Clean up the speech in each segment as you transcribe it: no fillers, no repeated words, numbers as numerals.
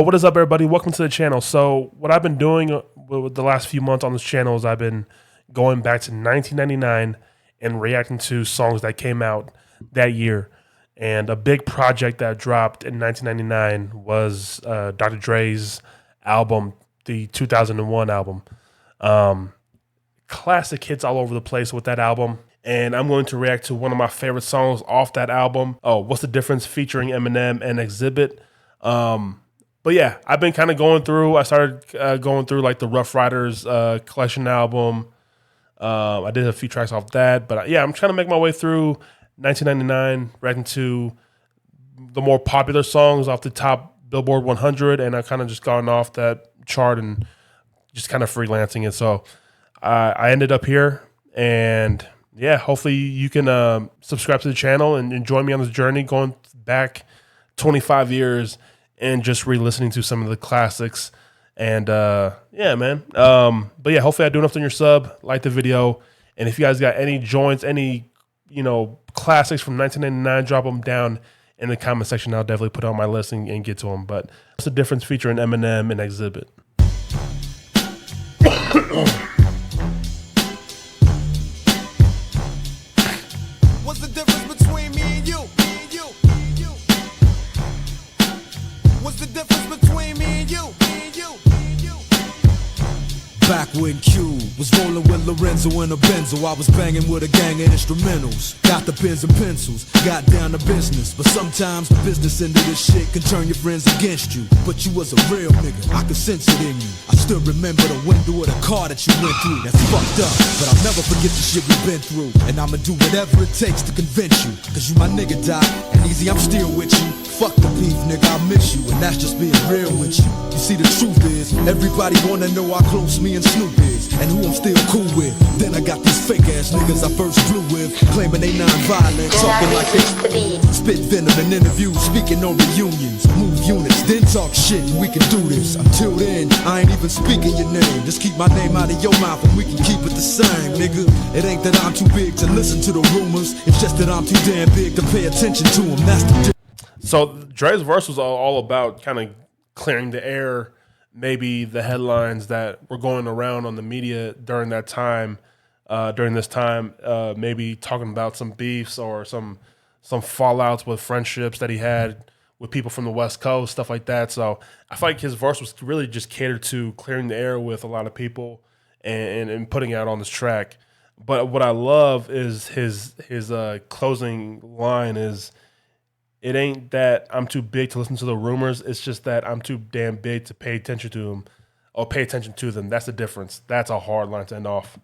What is up, everybody? Welcome to the channel. So what I've been doing with the last few months on this channel is I've been going back to 1999 and reacting to songs that came out that year. And a big project that dropped in 1999 was Dr. Dre's album, the 2001 album. Classic hits all over the place with that album. And I'm going to react to one of my favorite songs off that album. Oh, What's the Difference, featuring Eminem and Xzibit. But yeah, I've been kind of going through. I started going through like the Rough Riders collection album. I did a few tracks off that. But yeah, I'm trying to make my way through 1999, reacting to the more popular songs off the top Billboard 100. And I kind of just gone off that chart and just kind of freelancing it. So I ended up here. And yeah, hopefully you can subscribe to the channel and join me on this journey going back 25 years and just re-listening to some of the classics. And yeah, man. But yeah, hopefully I do enough on your sub, like the video. And if you guys got any joints, any, classics from 1999, drop them down in the comment section. I'll definitely put it on my list and get to them. But what's the difference featuring Eminem and Xzibit? What's the difference between me and you? What's the difference between me and you? Back when Q was rolling with Lorenzo in a Benzo, I was banging with a gang of instrumentals. Got the pens and pencils, got down to business. But sometimes the business end of this shit can turn your friends against you. But you was a real nigga, I could sense it in you. I still remember the window of the car that you went through. That's fucked up, but I'll never forget the shit we've been through. And I'ma do whatever it takes to convince you. Cause you my nigga, Doc, and easy, I'm still with you. Fuck the beef, nigga, I miss you. And that's just being real with you. You see, the truth is, everybody wanna know how close me and Snoop is, and who I'm still cool with. Then I got these fake ass niggas I first flew with, claiming they non-violent, talking like they spit venom in interviews, speaking on reunions, move units, then talk shit, and we can do this. Until then, I ain't even speaking your name. Just keep my name out of your mouth and we can keep it the same, nigga. It ain't that I'm too big to listen to the rumors, it's just that I'm too damn big to pay attention to them. That's the difference. So Dre's verse was all about kind of clearing the air, maybe the headlines that were going around on the media during that time, maybe talking about some beefs or some fallouts with friendships that he had with people from the West Coast, stuff like that. So I feel like his verse was really just catered to clearing the air with a lot of people and putting it out on this track. But what I love is his closing line is, "It ain't that I'm too big to listen to the rumors. It's just that I'm too damn big to pay attention to them or pay attention to them." That's the difference. That's a hard line to end off.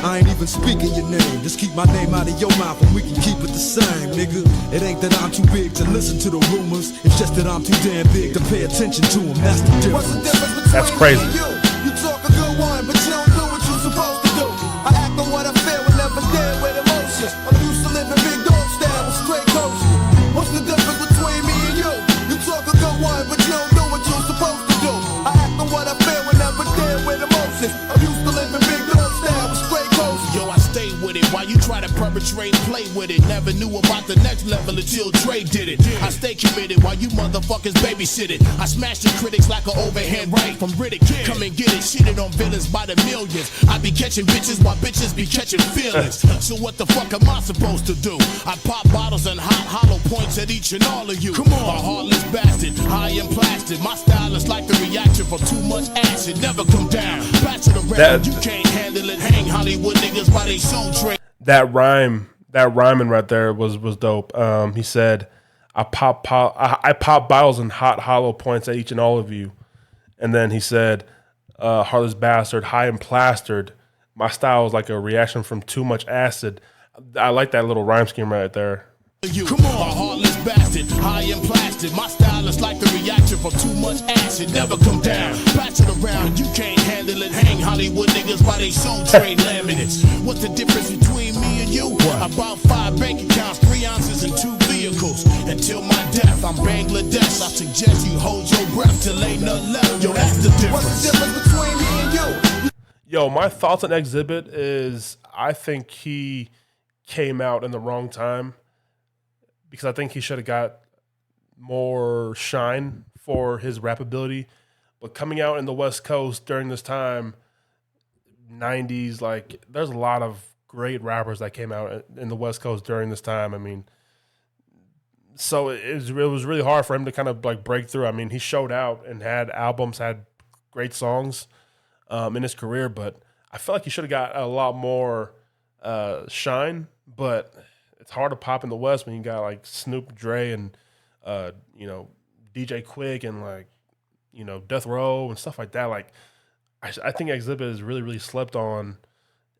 I ain't even speaking your name. Just keep my name out of your mouth and we can keep it the same, nigga. It ain't that I'm too big to listen to the rumors. It's just that I'm too damn big to pay attention to them. That's the difference. What's the difference between That's crazy. me and you? You talk a good one, but you don't do what you're supposed to do. I act on what I feel and never deal with emotions. I'm used to living big dog style with straight coaches. What's the difference between me and you? You talk a good one, but you don't do what you're supposed to do. I act on what I feel and never deal with emotions. I'm used to living big dog style with straight coaches. Yo, I stay with it while you try to perpetrate and play with it. Never knew about the next level until Dre did it. I stay committed while you motherfuckers babysit it. I smash the critics like an overhand right from Riddick. Come and get it, shitted on villains by the millions. I be catching bitches while bitches be catching feelings. So what the fuck am I supposed to do? I pop bottles and hot hollow points at each and all of you. Come on, a heartless bastard, high and plastic. My style is like the reaction from too much acid. Never come down, back to the round. You can't handle it. Hang Hollywood niggas by they soul train. That rhyming right there was dope. He said, I pop bottles and hot hollow points at each and all of you. And then he said, heartless bastard, high and plastered. My style is like a reaction from too much acid. I like that little rhyme scheme right there. Come on, a heartless bastard, high and plastic. My style is like the reaction from too much acid. Never come down, pass it around. You can't handle it. Hang Hollywood niggas by they soul train laminates. What's the difference between me and you? About 5 bank accounts, 3 ounces, and 2 vehicles. Until my death, I'm Bangladesh. I suggest you hold your breath till ain't nothing left. Yo, that's the difference. What's the difference between me and you? Yo, my thoughts on Xzibit is I think he came out in the wrong time, because I think he should have got more shine for his rap ability, but coming out in the West Coast during this time, 90s, like there's a lot of great rappers that came out in the West Coast during this time. I mean, so it was really hard for him to kind of like break through. I mean, he showed out and had albums, had great songs in his career, but I feel like he should have got a lot more shine. But it's hard to pop in the West when you got like Snoop, Dre, and DJ Quick and like Death Row and stuff like that. Like I think Xzibit is really, really slept on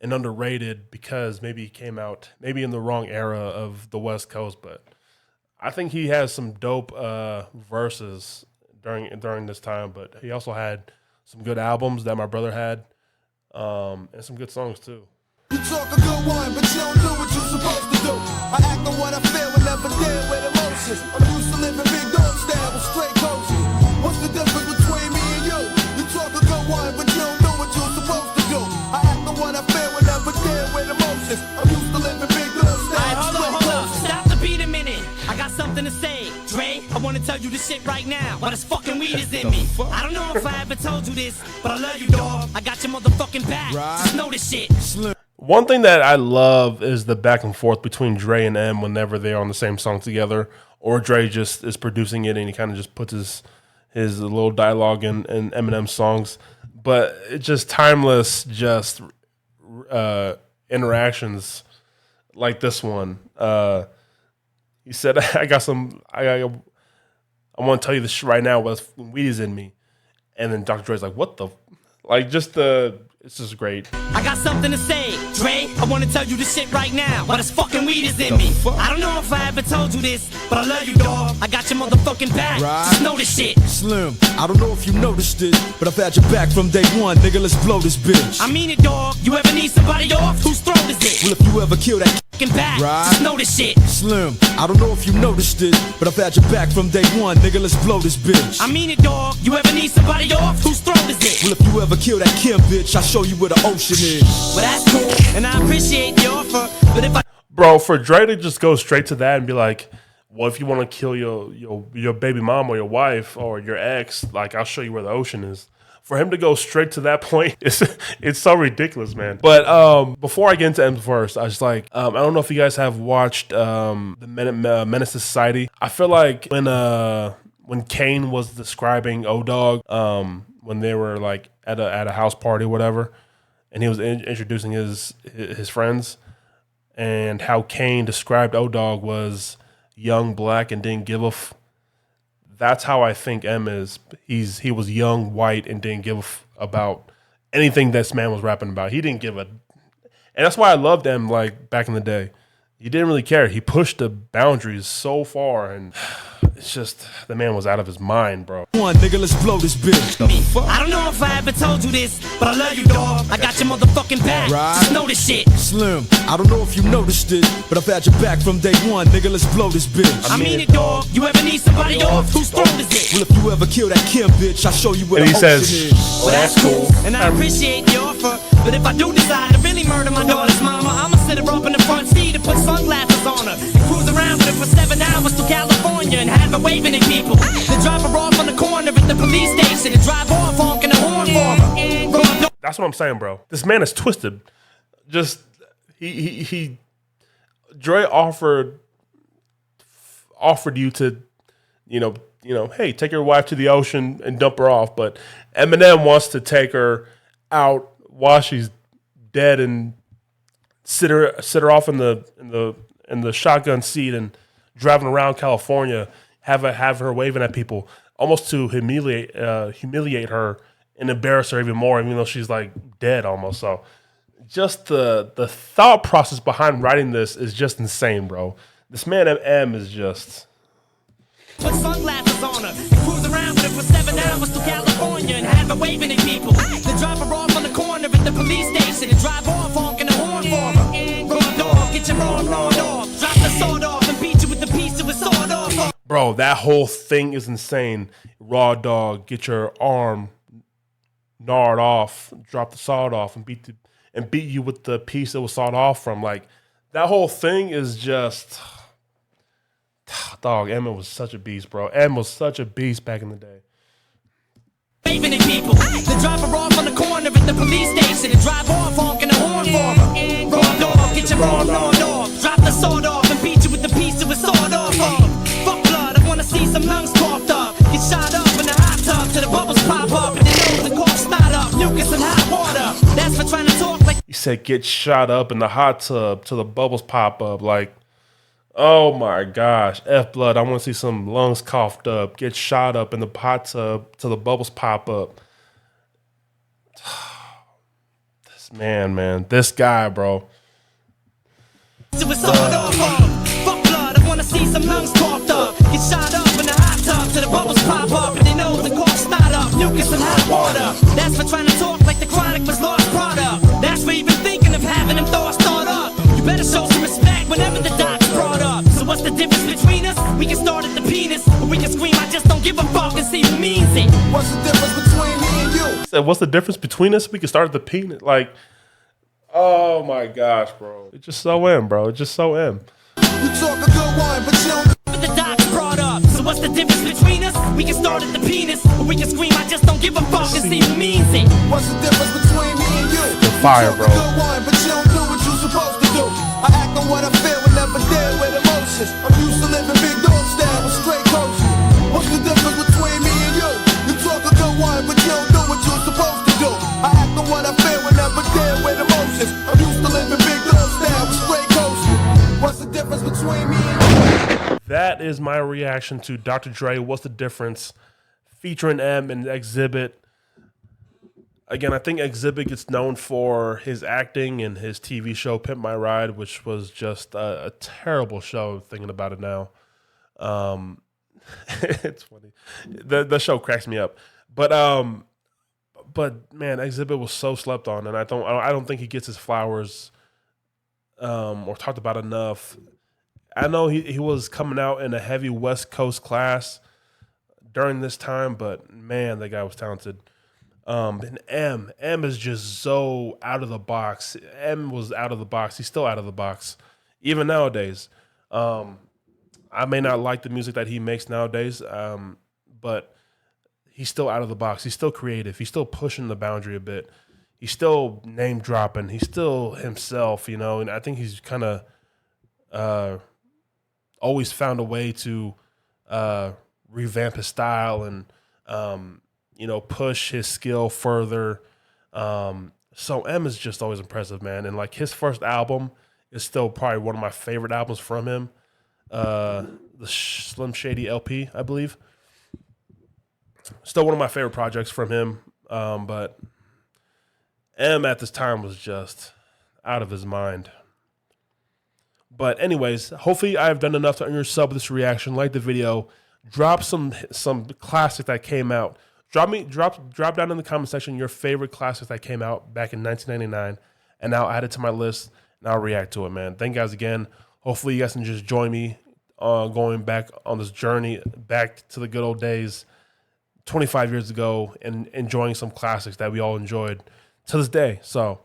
and underrated because maybe he came out maybe in the wrong era of the West Coast, but I think he has some dope verses during this time. But he also had some good albums that my brother had, and some good songs too. You talk a good one, but you don't do what you're supposed to do. I act on what I feel and never deal with emotions. I'm used to living big dog style with straight coaches. What's the difference between me and you? You talk a good one, but you don't do what you're supposed to do. I act on what I feel and never deal with emotions. I'm used to living big dog style with straight coaches. Stop the beat a minute. I got something to say. Dre, I wanna tell you this shit right now. But this fucking weed is in me. I don't know if I ever told you this, but I love you, dog. I got your motherfucking back. Just know this shit. One thing that I love is the back and forth between Dre and M whenever they're on the same song together, or Dre just is producing it and he kind of just puts his little dialogue in Eminem songs. But it's just timeless, just interactions like this one. He said, I want to tell you this shit right now, but weed is in me. And then Dr. Dre's like, what the? Like, it's just great. I got something to say, Dre. I wanna tell you this shit right now. But this fucking weed is in me. I don't know if I ever told you this, but I love you, dog. I got your motherfucking back. Just know this shit. Slim, I don't know if you noticed it, but I've had your back from day one, nigga. Let's blow this bitch. I mean it, dog. You ever need somebody off? Whose throat is it? Well, if you ever kill that Fucking back. Just know this shit. Slim, I don't know if you noticed it, but I've had your back from day one, nigga. Let's blow this bitch. I mean it, dog. You ever need somebody off? Whose throat is it? Well, if you ever kill that Kim bitch, I'll show you where the ocean is. Well, that's cool, and I appreciate the offer, but if I... Bro, for Dre to just go straight to that and be like, well, if you want to kill your baby mom or your wife or your ex, like, I'll show you where the ocean is. For him to go straight to that point, it's so ridiculous, man. But before I get into M's verse, I was like, I don't know if you guys have watched the Menace to Society. I feel like when Kane was describing O-Dog, when they were like at a house party or whatever, and he was introducing his friends, and how Kane described O-Dog was young, black, and didn't give a that's how I think M is. He was young, white, and didn't give about anything this man was rapping about. He didn't give a, and that's why I loved M like back in the day. He didn't really care. He pushed the boundaries so far, and it's just the man was out of his mind, bro. One nigga, let's blow this bitch. I don't know if I ever told you this, but I love you, dog. I got your motherfucking back. Just know this shit. Slim, I don't know if you noticed it, but I've had your back from day one, nigga. Let's blow this bitch. I mean it, dog. You ever need somebody off? Whose throat is it? Well, if you ever kill that Kim bitch, I'll show you where the ocean is. Well, that's cool, and I appreciate the offer, but if I do decide to really murder my daughter's mama, I'ma sit her up in the front seat and put sunglasses on her and cruise around with her for 7 hours to California and have her waving at people. Then drop her off on the corner at the police station and drive off honking the horn for her. That's what I'm saying, bro. This man is twisted. Just he Dre offered you to, hey, take your wife to the ocean and dump her off, but Eminem wants to take her out while she's dead and sit her off in the shotgun seat and driving around California, have her waving at people, almost to humiliate her and embarrass her even more, even though she's like dead almost. So just the thought process behind writing this is just insane, bro. This man M is just. Put sunglasses on her and cruise around with her for 7 hours to California and have her waving at people. Then drop her off on the corner at the police station and drive off honking the horn for her. Raw dog, get your raw off. Drop the sword off and beat you with the piece of a sword off. Bro, that whole thing is insane. Raw dog, get your arm gnawed off, drop the sawed off, and beat you with the piece that was sawed off from. Like, that whole thing is just. Dog, M was such a beast, bro. M was such a beast back in the day. Waving at people. Then drop her off on the corner at the police station and drive off honking the horn for her. Raw dog, get your raw lawn off. Drop the sword off and beat you with the piece of a sword off. Fuck blood, I wanna see some lungs coughed up. Get shot up in the hot tub till the bubbles pop up and your nose and cough snot up. Mucus and hot water. That's for trying to talk like. He said, "Get shot up in the hot tub till the bubbles pop up." Like, oh my gosh, F blood. I want to see some lungs coughed up. Get shot up in the hot tub till the bubbles pop up. This man, this guy, bro. Fuck blood, I wanna see some lungs coughed up. Get shot up in the hot tub till the bubbles pop up and your nose and cough snot up. Mucus and hot water. That's for trying to talk like the chronic was lost product. That's for even thinking of having them thoughts thought up. You better show some respect whenever the doc's brought up. So what's the difference between us? We can start at the penis, or we can scream, I just don't give a fuck, and see who means it. What's the difference between me and you? He said, "What's the difference between us? We can start at the penis." Like, oh my gosh, bro. It's just so M, bro. It's just so M. You talk a good one, but you don't. But the doc's brought up. So what's the difference between us? We can start at the penis, or we can scream, I just don't give a fuck, and see who means it. What's the difference between me and you? The fire, bro. You talk a good one, but you don't do what you're supposed to do. I act on what I feel and never deal with emotions. I'm used to living big dog style with straight coaches. What's the difference between me and you? You talk a good one, but you don't do what you're supposed to do. I act on what I feel and never deal with emotions. I'm used to living big dog style with straight coaches. What's the difference between me and you? That is my reaction to Dr. Dre, What's the Difference, featuring M and Xzibit. Again, I think Xzibit gets known for his acting and his TV show Pimp My Ride, which was just a terrible show, thinking about it now. It's funny. The show cracks me up. But man, Xzibit was so slept on, and I don't think he gets his flowers or talked about enough. I know he was coming out in a heavy West Coast class during this time, but man, that guy was talented. And M is just so out of the box. M was out of the box. He's still out of the box, even nowadays. I may not like the music that he makes nowadays, but he's still out of the box. He's still creative. He's still pushing the boundary a bit. He's still name dropping. He's still himself, you know. And I think he's kind of always found a way to revamp his style and you know, push his skill further. So M is just always impressive, man. And like his first album is still probably one of my favorite albums from him. The Slim Shady LP, I believe. Still one of my favorite projects from him. But M at this time was just out of his mind. But anyways, hopefully I've done enough to earn your sub with this reaction. Like the video. Drop some classic that came out. Drop down in the comment section your favorite classics that came out back in 1999, and I'll add it to my list, and I'll react to it, man. Thank you guys again. Hopefully you guys can just join me going back on this journey back to the good old days 25 years ago and enjoying some classics that we all enjoyed to this day. So,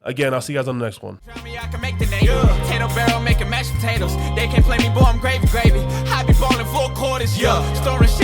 again, I'll see you guys on the next one. Tell me I can make the name. Potato barrel making mashed potatoes. They can't play me, boy, I'm gravy. I be ballin' full quarters, storing shit